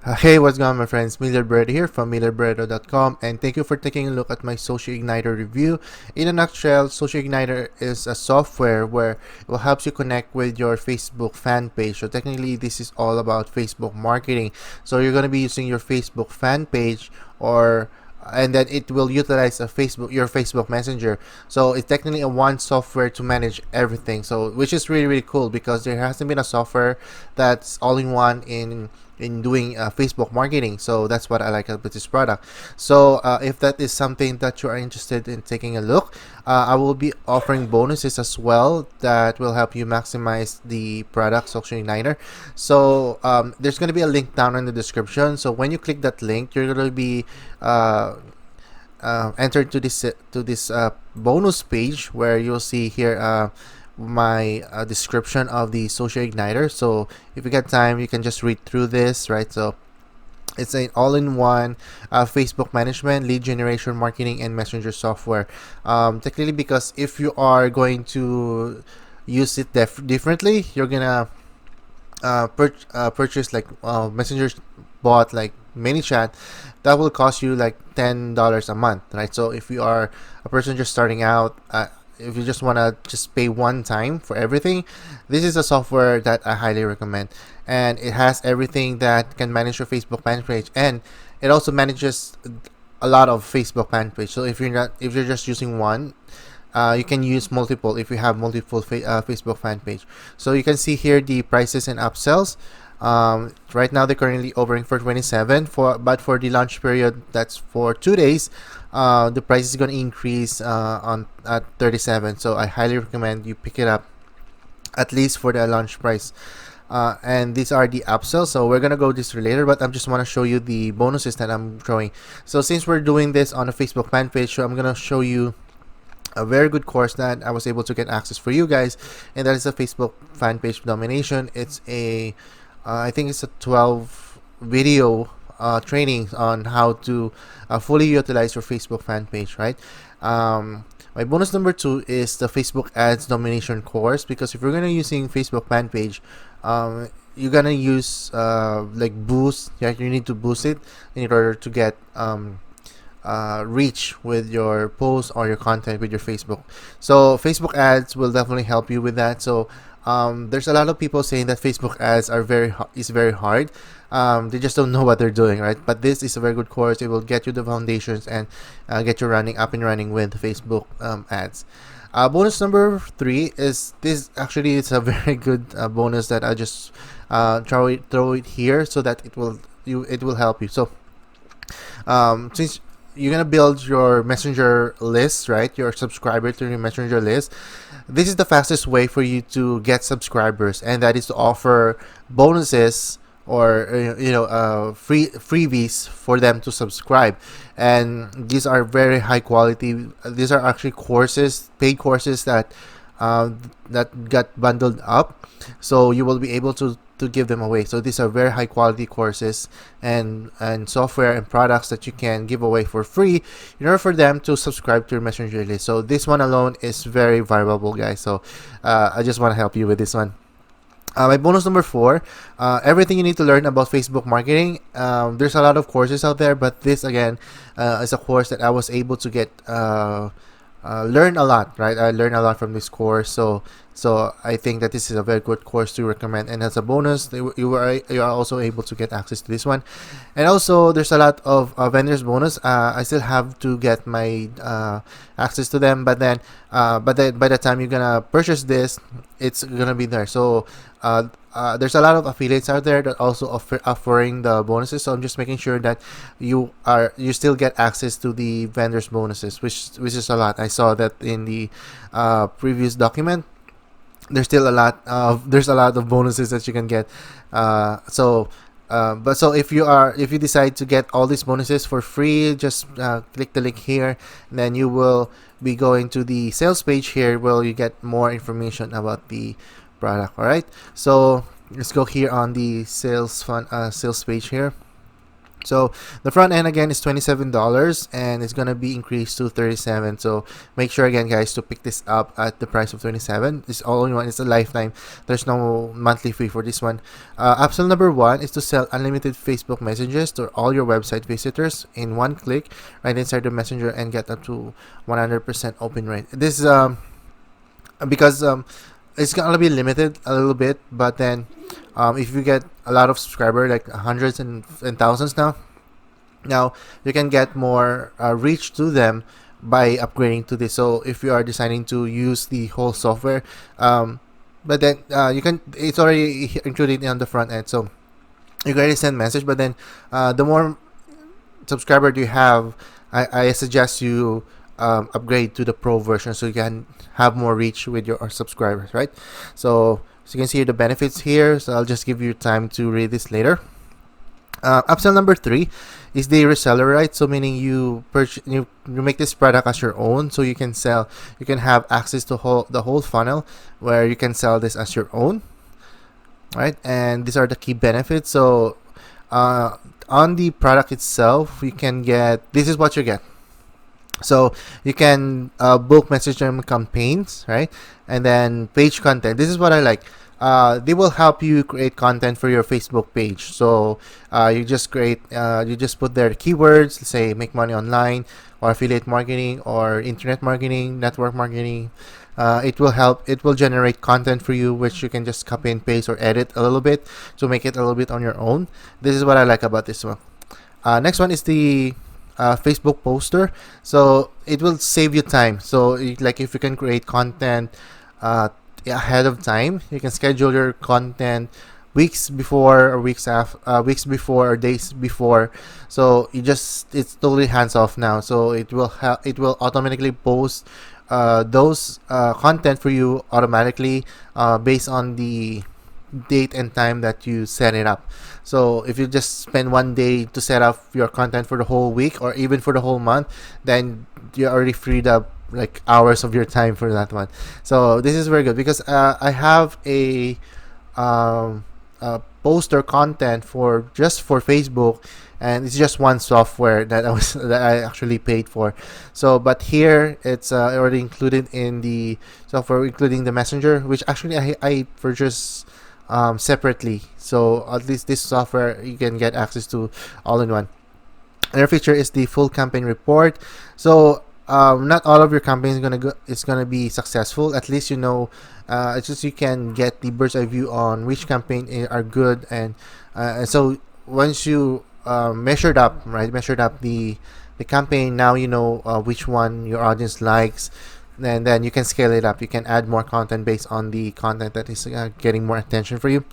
Hey, what's going on, my friends? Millerbred here from millerbrado.com, and thank you for taking a look at my Socignitor review. In a nutshell, Socignitor is a software where it will help you connect with your Facebook fan page. So technically, this is all about Facebook marketing. So you're going to be using your Facebook fan page, or and then it will utilize your Facebook Messenger. So it's technically a one software to manage everything. So which is really cool because there hasn't been a software that's all in one in doing Facebook marketing. So that's what I like about this product. So if that is something that you are interested in taking a look, I will be offering bonuses as well that will help you maximize the product Socignitor. So there's going to be a link down in the description. So when you click that link, you're going to be entered to this bonus page where you'll see here my description of the Socignitor. So if you get time, you can just read through this, right? So it's an all-in-one Facebook management, lead generation, marketing, and messenger software. Technically, because if you are going to use it differently, you're gonna purchase like messenger bot like ManyChat, that will cost you like $10 a month, right? So if you are a person just starting out, if you just want to just pay one time for everything, this is a software that I highly recommend, and it has everything that can manage your Facebook fan page, and it also manages a lot of Facebook fan page. So if you're just using one, you can use multiple if you have multiple Facebook fan page. So you can see here the prices and upsells. Right now they're currently offering for 27 but for the launch period, that's for 2 days, the price is going to increase on at 37. So I highly recommend you pick it up at least for the launch price. And these are the upsells. So we're gonna go this later, but I just want to show you the bonuses that I'm showing. So since we're doing this on a Facebook fan page, so I'm gonna show you a very good course that I was able to get access for you guys, and that is a Facebook fan page domination. It's a I think it's a 12 video training on how to fully utilize your Facebook fan page, right? My bonus number 2 is the Facebook ads domination course, because if you're gonna using Facebook fan page, you're gonna use like boost. Yeah, you need to boost it in order to get reach with your post or your content with your Facebook. So Facebook ads will definitely help you with that. So there's a lot of people saying that Facebook ads are very hard. They just don't know what they're doing, right? But this is a very good course. It will get you the foundations and get you up and running with Facebook ads. Bonus number 3 is this. Actually, it's a very good bonus that I just throw it here so that it will help you. So since you're gonna build your messenger list, right? Your subscriber to your messenger list. This is the fastest way for you to get subscribers, and that is to offer bonuses or freebies for them to subscribe. And these are very high quality. These are actually courses, paid courses that that got bundled up, so you will be able to give them away. So these are very high quality courses and software and products that you can give away for free in order for them to subscribe to your messenger list. So this one alone is very valuable, guys. So I just want to help you with this one. My bonus number 4, everything you need to learn about Facebook marketing. There's a lot of courses out there, but this again is a course that I was able to get learn a lot, right? I learned a lot from this course. So I think that this is a very good course to recommend, and as a bonus, you are also able to get access to this one. And also there's a lot of vendors bonus. I still have to get my access to them, but then by the time you're gonna purchase this, it's gonna be there. So there's a lot of affiliates out there that also offering the bonuses. So I'm just making sure that you still get access to the vendors bonuses, which is a lot. I saw that in the previous document. There's still a lot of bonuses that you can get. So if you decide to get all these bonuses for free, just click the link here, and then you will be going to the sales page here where you get more information about the product. All right, so let's go here on the sales page here. So the front end again is $27, and it's gonna be increased to $37. So make sure again, guys, to pick this up at the price of $27. It's all in one. It's a lifetime. There's no monthly fee for this one. Upsell number one is to sell unlimited Facebook messages to all your website visitors in one click right inside the messenger and get up to 100% open rate. This because it's gonna be limited a little bit, but then if you get a lot of subscribers, like hundreds and thousands now you can get more reach to them by upgrading to this. So if you are deciding to use the whole software, but then you can, it's already included on the front end, so you can already send message. But then the more subscriber you have, I suggest you upgrade to the pro version so you can have more reach with your subscribers, right? So you can see the benefits here, so I'll just give you time to read this later. Upsell number three is the reseller, right? So meaning you make this product as your own, so you can sell, you can have access to the whole funnel where you can sell this as your own, right? And these are the key benefits. So on the product itself, you can get, this is what you get. So you can book messenger campaigns, right? And then page content. This is what I like. They will help you create content for your Facebook page. So you just create, you just put there keywords, say make money online, or affiliate marketing, or internet marketing, network marketing. It will help. It will generate content for you, which you can just copy and paste or edit a little bit to make it a little bit on your own. This is what I like about this one. Next one is the Facebook poster. So it will save you time. So like if you can create content ahead of time, you can schedule your content weeks before or weeks before or days before. So it's totally hands off now. So it will automatically post those content for you automatically based on the date and time that you set it up. So if you just spend one day to set up your content for the whole week or even for the whole month, then you already freed up like hours of your time for that one. So this is very good because I have a poster content for Facebook, and it's just one software that I actually paid for. So but here it's already included in the software, including the messenger, which actually I purchased separately. So at least this software you can get access to all in one. Another feature is the full campaign report. So not all of your campaigns is gonna be successful. At least it's just you can get the bird's eye view on which campaign are good, and so once you measured up the campaign, now you know which one your audience likes, and then you can scale it up. You can add more content based on the content that is getting more attention for you.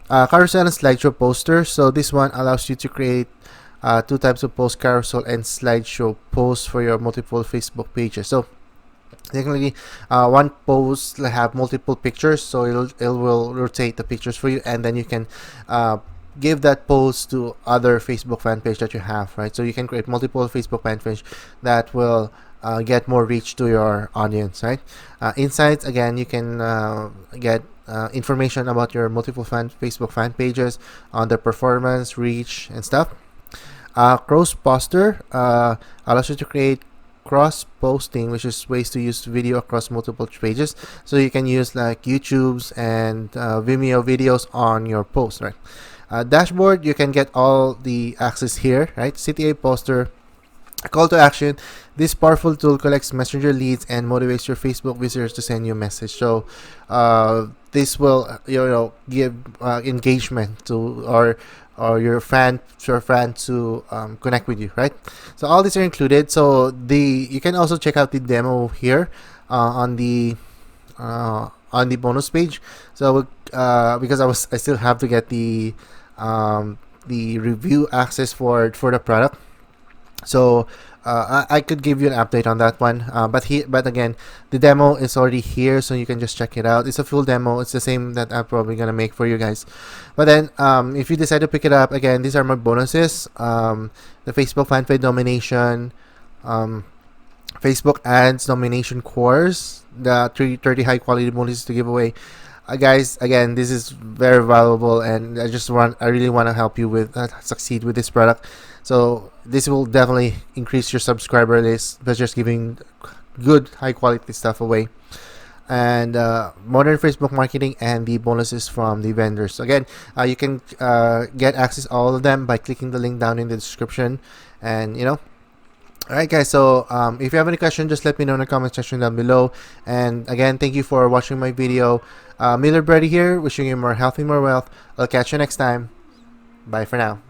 Carousel and Slideshow poster. So this one allows you to create two types of post: carousel and slideshow posts for your multiple Facebook pages. So technically, one post will have multiple pictures, so it will rotate the pictures for you, and then you can give that post to other Facebook fan page that you have, right? So you can create multiple Facebook fan page that will get more reach to your audience, right? Insights, again, you can get information about your multiple Facebook fan pages on their performance, reach, and stuff. Cross poster allows you to create cross posting, which is ways to use video across multiple pages. So you can use like YouTube's and Vimeo videos on your post, right? Dashboard, you can get all the access here, right? CTA poster. Call to action. This powerful tool collects messenger leads and motivates your Facebook visitors to send you a message. So this will give engagement to or your fan to connect with you, right? So all these are included. So you can also check out the demo here on the bonus page. So because I still have to get the review access for the product. So I could give you an update on that one, but again, the demo is already here, so you can just check it out. It's a full demo. It's the same that I'm probably gonna make for you guys. But then, if you decide to pick it up, again, these are my bonuses: the Facebook fan page domination, Facebook ads domination course, the 30 high quality bonuses to give away, guys, again, this is very valuable, and I really want to help you with succeed with this product. So this will definitely increase your subscriber list by just giving good, high quality stuff away. And modern Facebook marketing and the bonuses from the vendors. Again, you can get access all of them by clicking the link down in the description. And all right, guys. So if you have any question, just let me know in the comment section down below. And again, thank you for watching my video. Miller Brady here, wishing you more health and more wealth. I'll catch you next time. Bye for now.